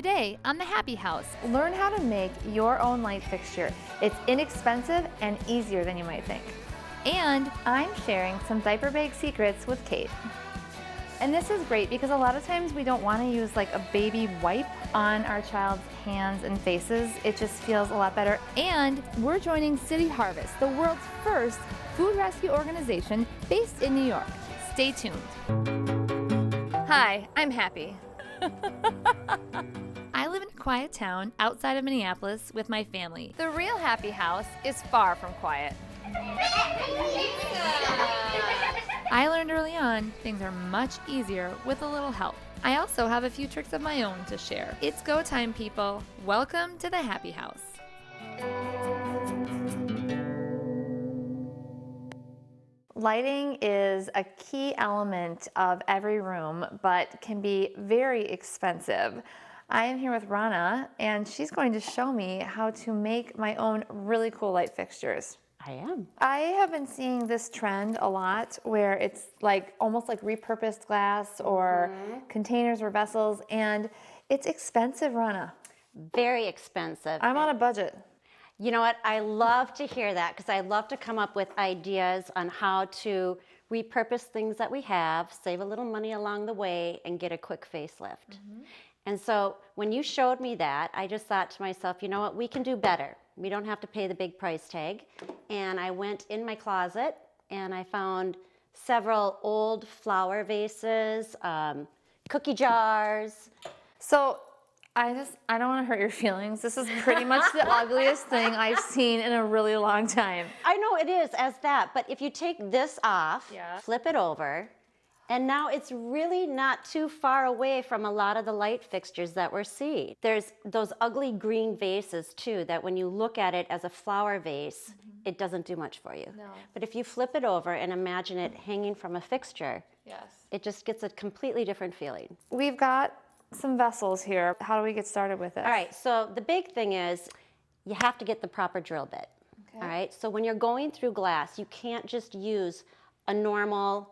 Today on the Happi House. Learn how to make your own light fixture. It's inexpensive and easier than you might think. And I'm sharing some diaper bag secrets with Kate. And this is great because a lot of times we don't want to use like a baby wipe on our child's hands and faces. It just feels a lot better. And we're joining City Harvest, the world's first food rescue organization based in New York. Stay tuned. Hi, I'm Happi. I live in a quiet town outside of Minneapolis with my family. The real Happi House is far from quiet. I learned early on things are much easier with a little help. I also have a few tricks of my own to share. It's go time, people. Welcome to the Happi House. Lighting is a key element of every room, but can be very expensive. I am here with Rana, and she's going to show me how to make my own really cool light fixtures. I am. I have been seeing this trend a lot where it's like almost like repurposed glass or containers or vessels, and it's expensive, Rana. Very expensive. I'm on a budget. You know what? I love to hear that because I love to come up with ideas on how to repurpose things that we have, save a little money along the way, and get a quick facelift. And so when you showed me that, I just thought to myself, you know what? We can do better. We don't have to pay the big price tag. And I went in my closet and I found several old flower vases, cookie jars. So I don't want to hurt your feelings. This is pretty much the ugliest thing I've seen in a really long time. I know it is as that, but if you take this off, Yeah. flip it over, and now it's really not too far away from a lot of the light fixtures that we're seeing. There's those ugly green vases too, that when you look at it as a flower vase, it doesn't do much for you. No. But if you flip it over and imagine it hanging from a fixture, Yes. it just gets a completely different feeling. We've got some vessels here. How do we get started with this? All right, so the big thing is you have to get the proper drill bit. Okay. All right, so when you're going through glass, you can't just use a normal,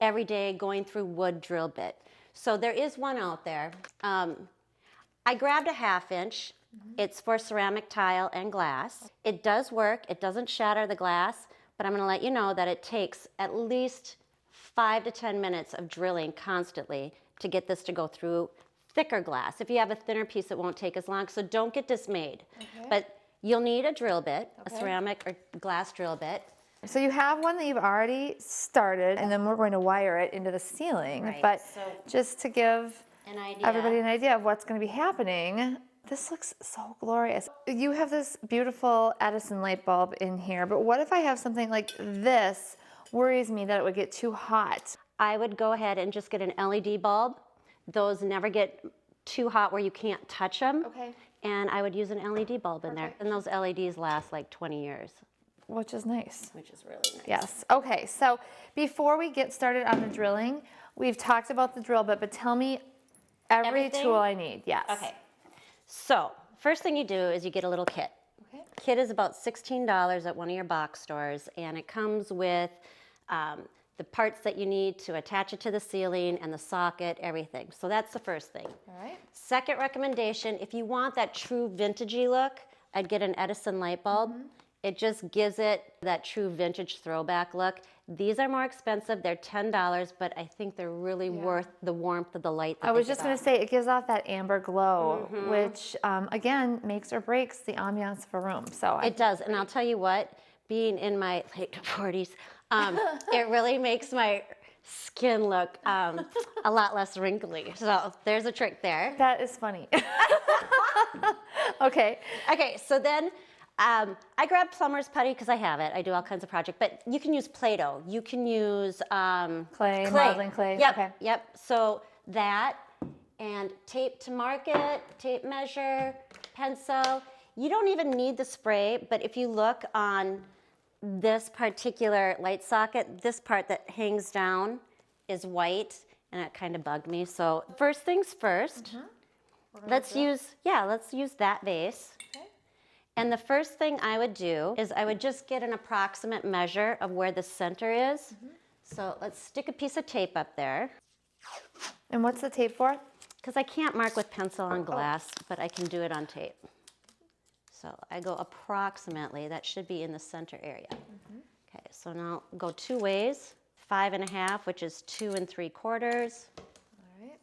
everyday going through wood drill bit. So there is one out there. I grabbed a 1/2 inch. It's for ceramic tile and glass. It does work. It doesn't shatter the glass, but I'm going to let you know that it takes at least 5 to 10 minutes of drilling constantly to get this to go through thicker glass. If you have a thinner piece, it won't take as long, so don't get dismayed. Okay. But you'll need a drill bit, a Okay. ceramic or glass drill bit. So you have one that you've already started, and then we're going to wire it into the ceiling. Right, But so just to give an idea. everybody an idea of what's going to be happening, this looks so glorious. You have this beautiful Edison light bulb in here, but what if I have something like this? Worries me that it would get too hot. I would go ahead and just get an LED bulb. Those never get too hot where you can't touch them. Okay. And I would use an LED bulb in there. And those LEDs last like 20 years, Which is nice. which is really nice. Yes. Okay, so before we get started on the drilling, we've talked about the drill bit, but tell me every Everything? tool I need. Yes. Okay. So first thing you do is you get a little kit. Okay. Kit is about $16 at one of your box stores, and it comes with the parts that you need to attach it to the ceiling and the socket, everything. So that's the first thing. All right. Second recommendation, if you want that true vintagey look, I'd get an Edison light bulb. It just gives it that true vintage throwback look. These are more expensive. They're $10, but I think they're really worth the warmth of the light that I was they just give going to off. say it gives off that amber glow, which again makes or breaks the ambiance of a room. So It does, and I'll tell you what, being in my late 40s, it really makes my skin look a lot less wrinkly. So there's a trick there. that is funny. Okay. Okay, so then I grab plumber's putty because I have it. I do all kinds of projects, but you can use Play-Doh. You can use Clay, modeling clay. Yep, Okay. yep. So that and tape to market, tape measure, pencil. You don't even need the spray, but if you look on this particular light socket, this part that hangs down is white, and it kind of bugged me. So first things first, let's use that vase. Okay. And the first thing I would do is I would just get an approximate measure of where the center is. So let's stick a piece of tape up there. And what's the tape for? because I can't mark with pencil on glass, but I can do it on tape. So I go approximately, that should be in the center area. Okay, so now go 2 ways, 5 1/2, which is 2 3/4. All right.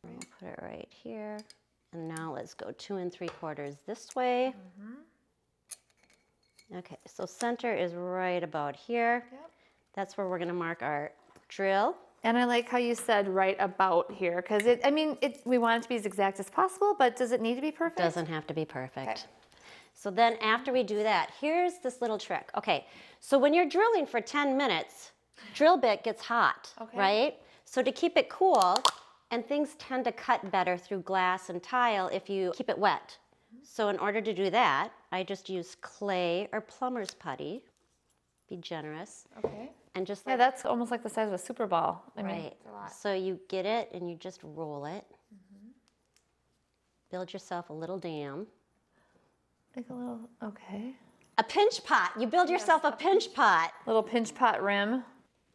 I'll put it right here. And now let's go 2 3/4 this way. Okay, so center is right about here. Yep. That's where we're gonna mark our drill. And I like how you said right about here, because we want it to be as exact as possible, but does it need to be perfect? Doesn't have to be perfect. Okay. So then after we do that, here's this little trick. Okay, so when you're drilling for 10 minutes, drill bit gets hot, right? So to keep it cool, and things tend to cut better through glass and tile if you keep it wet. So in order to do that, I just use clay or plumber's putty. Be generous. Okay. And just Yeah, that's almost like the size of a Super Ball. I mean, right. it's a lot. So you get it and you just roll it. Build yourself a little dam. Like a little, okay. A pinch pot. You build yourself a pinch pot. Little pinch pot rim.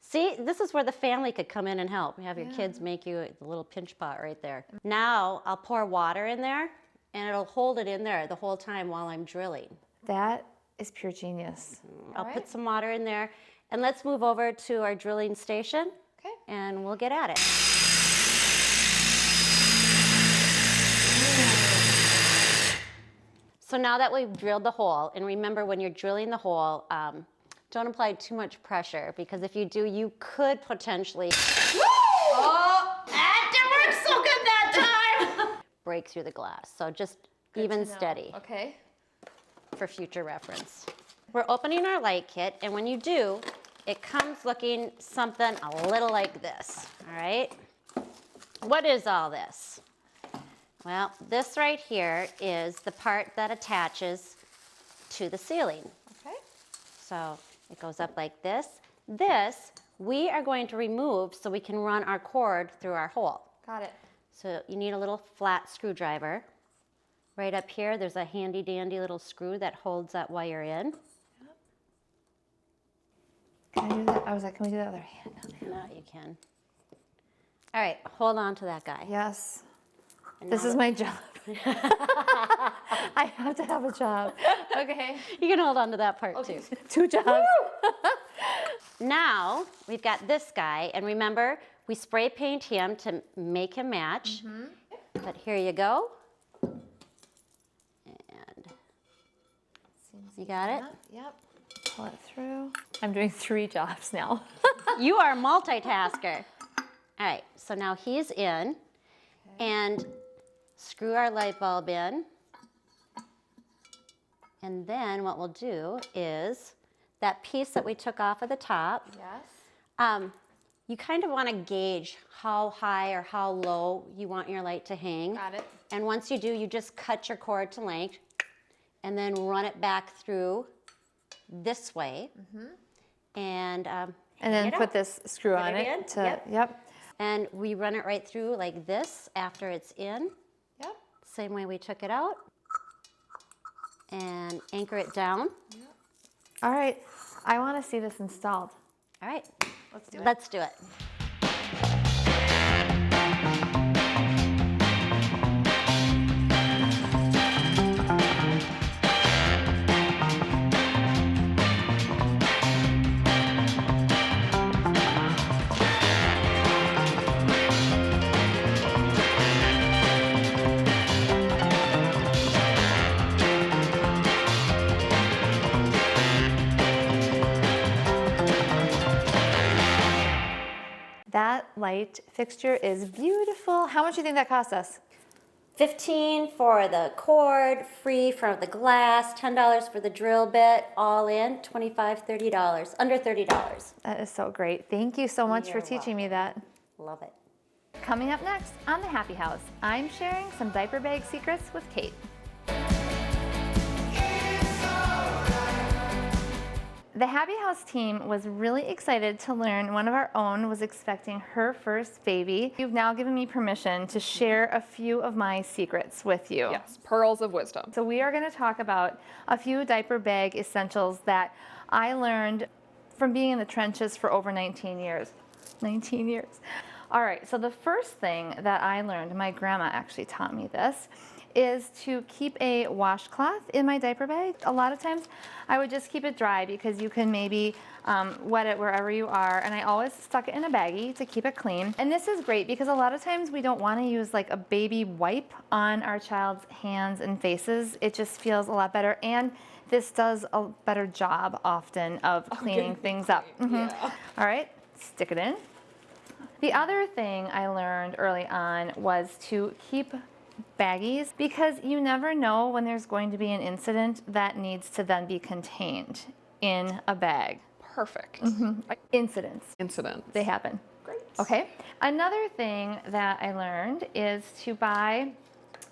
See, this is where the family could come in and help. You have your kids make you a little pinch pot right there. Now I'll pour water in there and it'll hold it in there the whole time while I'm drilling. That is pure genius. I'll put some water in there and let's move over to our drilling station. Okay. And we'll get at it. So now that we've drilled the hole, and remember when you're drilling the hole, don't apply too much pressure because if you do, you could potentially that didn't work so good that time. Break through the glass. So just even steady Okay. for future reference. We're opening our light kit, and when you do, it comes looking something a little like this, all right? What is all this? Well, this right here is the part that attaches to the ceiling. Okay. So it goes up like this. This, we are going to remove so we can run our cord through our hole. Got it. So you need a little flat screwdriver. Right up here, there's a handy dandy little screw that holds that wire in. Can I do that? I was like, can we do that with our hand? No, you can. All right, hold on to that guy. Yes. And This now is my job. I have to have a job. Okay. you can hold on to that part too. 2 jobs. Now we've got this guy, and remember, we spray paint him to make him match. But here you go. And you got it? Yep. Pull it through. I'm doing 3 jobs now. You are a multitasker. All right, so now he's in, and screw our light bulb in. And then what we'll do is that piece that we took off of the top, Yes. you kind of want to gauge how high or how low you want your light to hang. Got it. And once you do, you just cut your cord to length and then run it back through this way. And then it put up. this screw on it it. in. To, Yep. And we run it right through like this after it's in. Yep. Same way we took it out. And anchor it down. All right. I want to see this installed. All right. Let's do it. Let's do it. That light fixture is beautiful. How much do you think that cost us? $15 for the cord, free for the glass, $10 for the drill bit, all in, $25, $30, under $30. That is so great. Thank you so much for You're teaching me that. Love it. Coming up next on the Happy House, I'm sharing some diaper bag secrets with Kate. The Happy House team was really excited to learn one of our own was expecting her first baby. You've now given me permission to share a few of my secrets with you. Yes, pearls of wisdom. So we are going to talk about a few diaper bag essentials that I learned from being in the trenches for over 19 years. 19 years. All right, so the first thing that I learned, my grandma actually taught me this, is to keep a washcloth in my diaper bag. A lot of times I would just keep it dry because you can maybe wet it wherever you are, and I always stuck it in a baggie to keep it clean. And this is great because a lot of times we don't want to use like a baby wipe on our child's hands and faces. It just feels a lot better, and this does a better job often of cleaning things up. Yeah. All right, stick it in. The other thing I learned early on was to keep baggies because you never know when there's going to be an incident that needs to then be contained in a bag. Perfect. Incidents, Incidents. they happen. Great. Okay. Another thing that I learned is to buy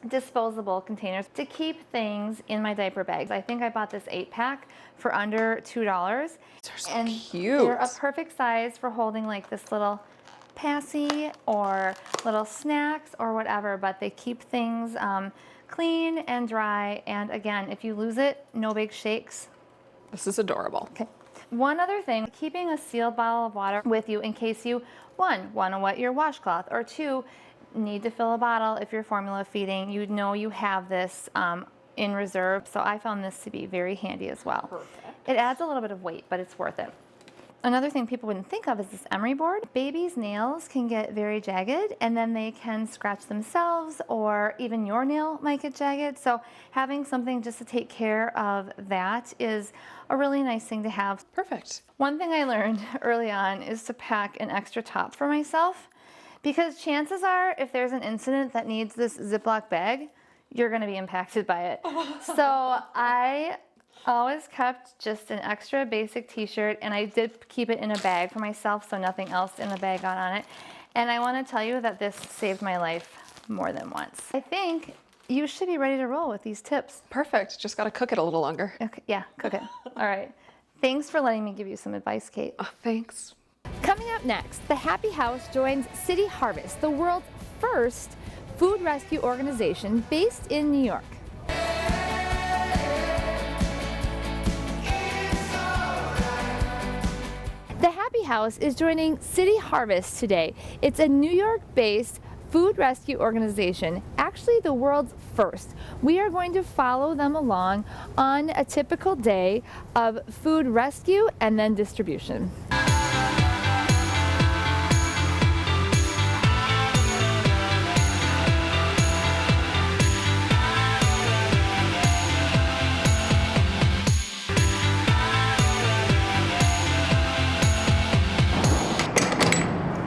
disposable containers to keep things in my diaper bags. I think I bought this 8-pack for under $2. They're so and cute. they're a perfect size for holding like this little passy or little snacks or whatever, but they keep things clean and dry. And again, if you lose it, no big shakes. This is adorable. Okay. One other thing, keeping a sealed bottle of water with you in case you, one, want to wet your washcloth, or two, need to fill a bottle if you're formula feeding. You know you have this in reserve. So I found this to be very handy as well. Perfect. It adds a little bit of weight, but it's worth it. Another thing people wouldn't think of is this emery board. Babies' nails can get very jagged, and then they can scratch themselves, or even your nail might get jagged. So having something just to take care of that is a really nice thing to have. Perfect. One thing I learned early on is to pack an extra top for myself, because chances are if there's an incident that needs this Ziploc bag, you're going to be impacted by it. So I always kept just an extra basic t-shirt, and I did keep it in a bag for myself so nothing else in the bag got on it. And I want to tell you that this saved my life more than once. I think you should be ready to roll with these tips. Perfect. Just got to cook it a little longer. Okay, yeah, cook it. All right. Thanks for letting me give you some advice, Kate. Oh, thanks. Coming up next, the Happi House joins City Harvest, the world's first food rescue organization based in New York. The Happi House is joining City Harvest today. It's a New York-based food rescue organization, actually the world's first. We are going to follow them along on a typical day of food rescue and then distribution.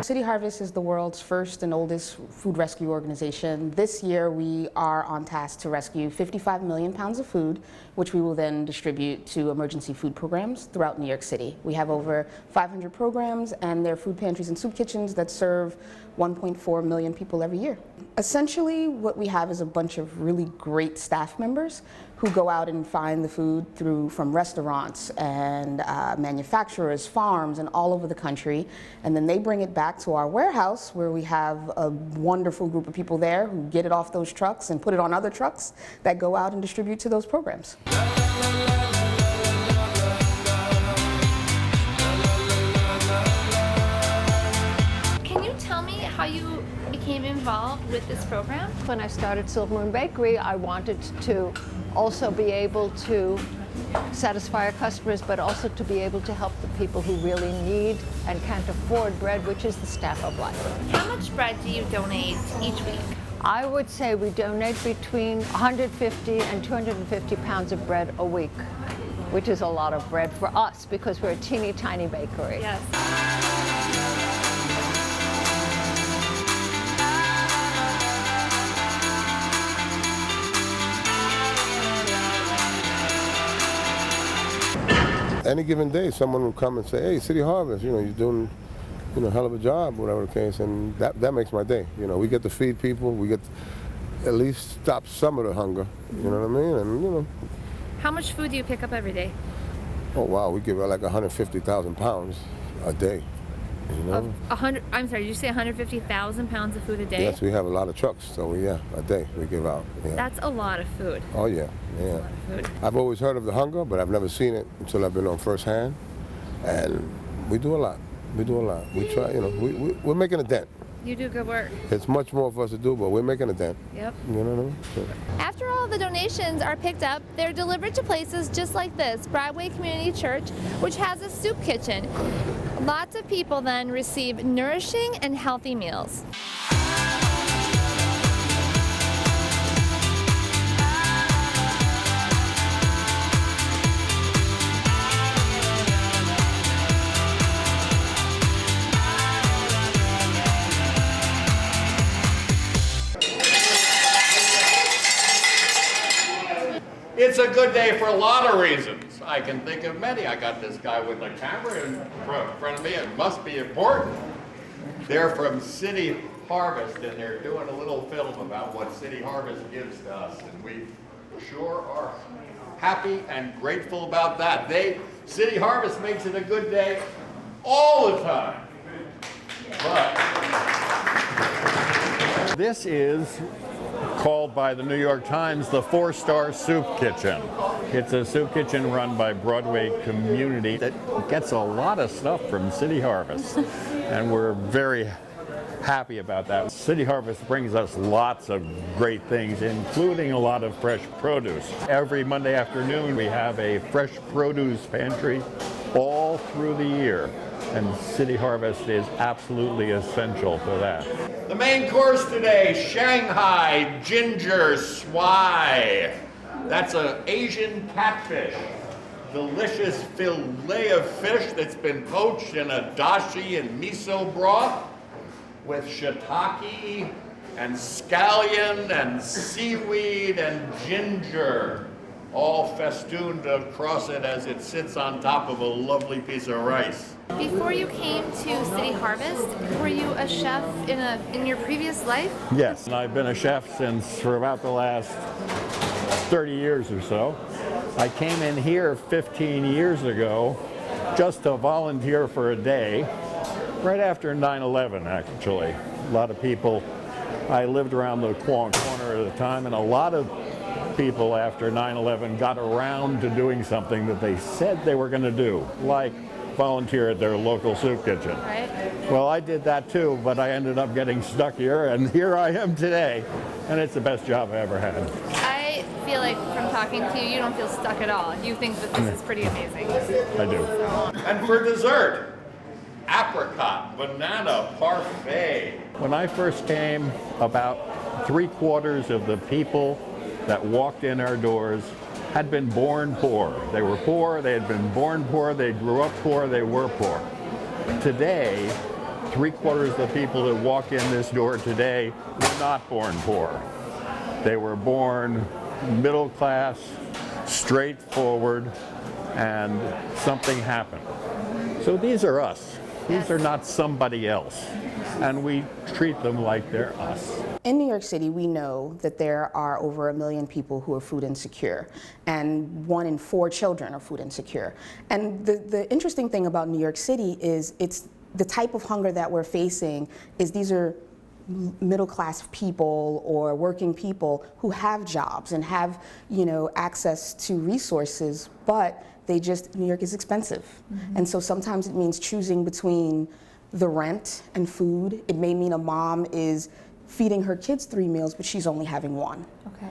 City Harvest is the world's first and oldest food rescue organization. This year we are on task to rescue 55 million pounds of food, which we will then distribute to emergency food programs throughout New York City. We have over 500 programs, and they're food pantries and soup kitchens that serve 1.4 million people every year. Essentially, what we have is a bunch of really great staff members who go out and find the food from restaurants and manufacturers, farms, and all over the country. And then they bring it back to our warehouse, where we have a wonderful group of people there who get it off those trucks and put it on other trucks that go out and distribute to those programs. Can you tell me how you became involved with this program? When I started Silver Moon Bakery, I wanted to also be able to satisfy our customers, but also to be able to help the people who really need and can't afford bread, which is the staff of life. How much bread do you donate each week? I would say we donate between 150 and 250 pounds of bread a week, which is a lot of bread for us because we're a teeny tiny bakery. Yes. Any given day, someone will come and say, "Hey, City Harvest, you're doing, a hell of a job," whatever the case, and that makes my day. We get to feed people, we get to at least stop some of the hunger. You know what I mean? And How much food do you pick up every day? oh wow, we give out like 150,000 pounds a day. I'm sorry, did you say 150,000 pounds of food a day? Yes, we have a lot of trucks, so yeah, a day we give out. Yeah. That's a lot of food. Oh yeah, yeah. Food. I've always heard of the hunger, but I've never seen it until I've been on firsthand. And we do a lot. We do a lot. We try, we're making a dent. You do good work. It's much more for us to do, but we're making a dent. Yep. You know what I mean? So. After all the donations are picked up, they're delivered to places just like this, Broadway Community Church, which has a soup kitchen. Lots of people then receive nourishing and healthy meals. It's a good day for a lot of reasons. I can think of many. I got this guy with a camera in front of me. It must be important. They're from City Harvest, and they're doing a little film about what City Harvest gives to us, and we sure are happy and grateful about that. City Harvest makes it a good day all the time. But this is called by the New York Times the 4-star soup kitchen. It's a soup kitchen run by Broadway Community that gets a lot of stuff from City Harvest, and we're very happy about that. City Harvest brings us lots of great things, including a lot of fresh produce. Every Monday afternoon we have a fresh produce pantry all through the year, and City Harvest is absolutely essential for that. The main course today, Shanghai ginger swai. That's an Asian catfish. Delicious fillet of fish that's been poached in a dashi and miso broth with shiitake and scallion and seaweed and ginger, all festooned across it as it sits on top of a lovely piece of rice. Before you came to City Harvest, were you a chef in your previous life? Yes, and I've been a chef for about the last 30 years or so. I came in here 15 years ago just to volunteer for a day, right after 9/11 actually. A lot of people, I lived around the corner at the time, and a lot of people after 9/11 got around to doing something that they said they were going to do, like volunteer at their local soup kitchen. Right. Well, I did that too, but I ended up getting stuck here, and here I am today, and it's the best job I ever had. I feel like from talking to you, you don't feel stuck at all. You think that this is pretty amazing. I do. And for dessert, apricot, banana, parfait. When I first came, about 3/4 of the people that walked in our doors had been born poor. They were poor, they had been born poor, they grew up poor, they were poor. Today, 3/4 of the people that walk in this door today were not born poor. They were born middle class, straightforward, and something happened. So these are us. These are not somebody else. And we treat them like they're us. In New York City, we know that there are over 1 million people who are food insecure, and 1 in 4 children are food insecure. And the interesting thing about New York City is it's the type of hunger that we're facing is these are middle class people or working people who have jobs and have, access to resources, but New York is expensive. Mm-hmm. And so sometimes it means choosing between the rent and food. It may mean a mom is feeding her kids 3 meals, but she's only having 1. Okay.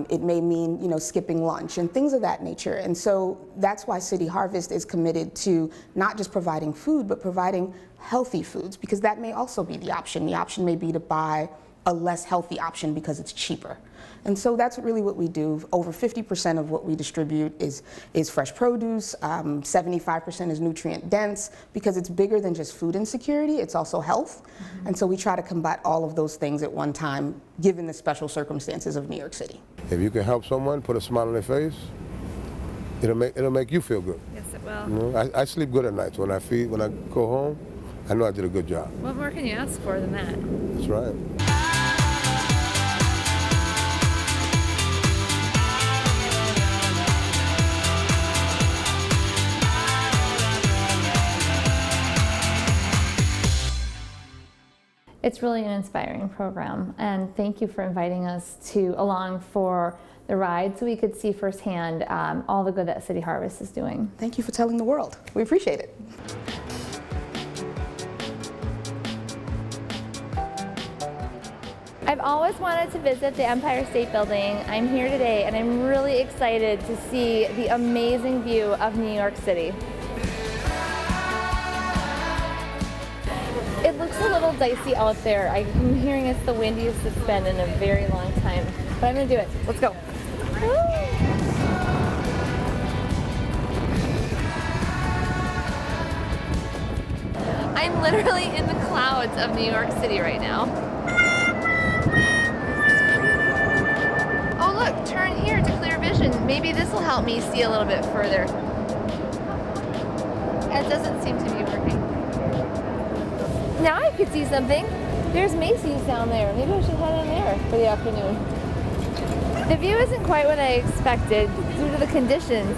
It may mean, skipping lunch and things of that nature. And so that's why City Harvest is committed to not just providing food, but providing healthy foods, because that may also be the option. The option may be to buy a less healthy option because it's cheaper. And so that's really what we do. Over 50% of what we distribute is fresh produce. 75% is nutrient dense, because it's bigger than just food insecurity, it's also health. Mm-hmm. And so we try to combat all of those things at one time, given the special circumstances of New York City. If you can help someone, put a smile on their face, it'll make you feel good. Yes, it will. I sleep good at night. When I go home, I know I did a good job. What more can you ask for than that? That's right. It's really an inspiring program, and thank you for inviting us along for the ride so we could see firsthand all the good that City Harvest is doing. Thank you for telling the world. We appreciate it. I've always wanted to visit the Empire State Building. I'm here today and I'm really excited to see the amazing view of New York City. It looks a little dicey out there. I'm hearing it's the windiest it's been in a very long time. But I'm gonna do it. Let's go. Woo! I'm literally in the clouds of New York City right now. Oh look, turn here to clear vision. Maybe this will help me see a little bit further. It doesn't seem to be working. Now I could see something. There's Macy's down there. Maybe I should head in there for the afternoon. The view isn't quite what I expected due to the conditions,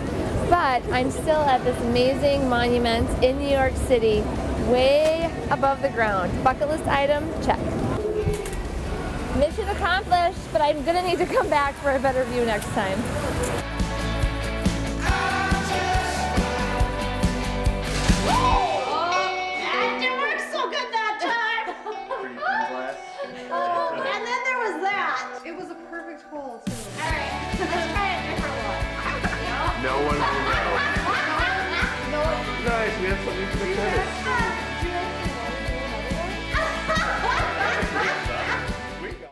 but I'm still at this amazing monument in New York City, way above the ground. Bucket list item, check. Mission accomplished, but I'm gonna need to come back for a better view next time. And then there was that. It was a perfect hole, too. All right, let's try a different one. No one will know. Nice, we have something for the kids.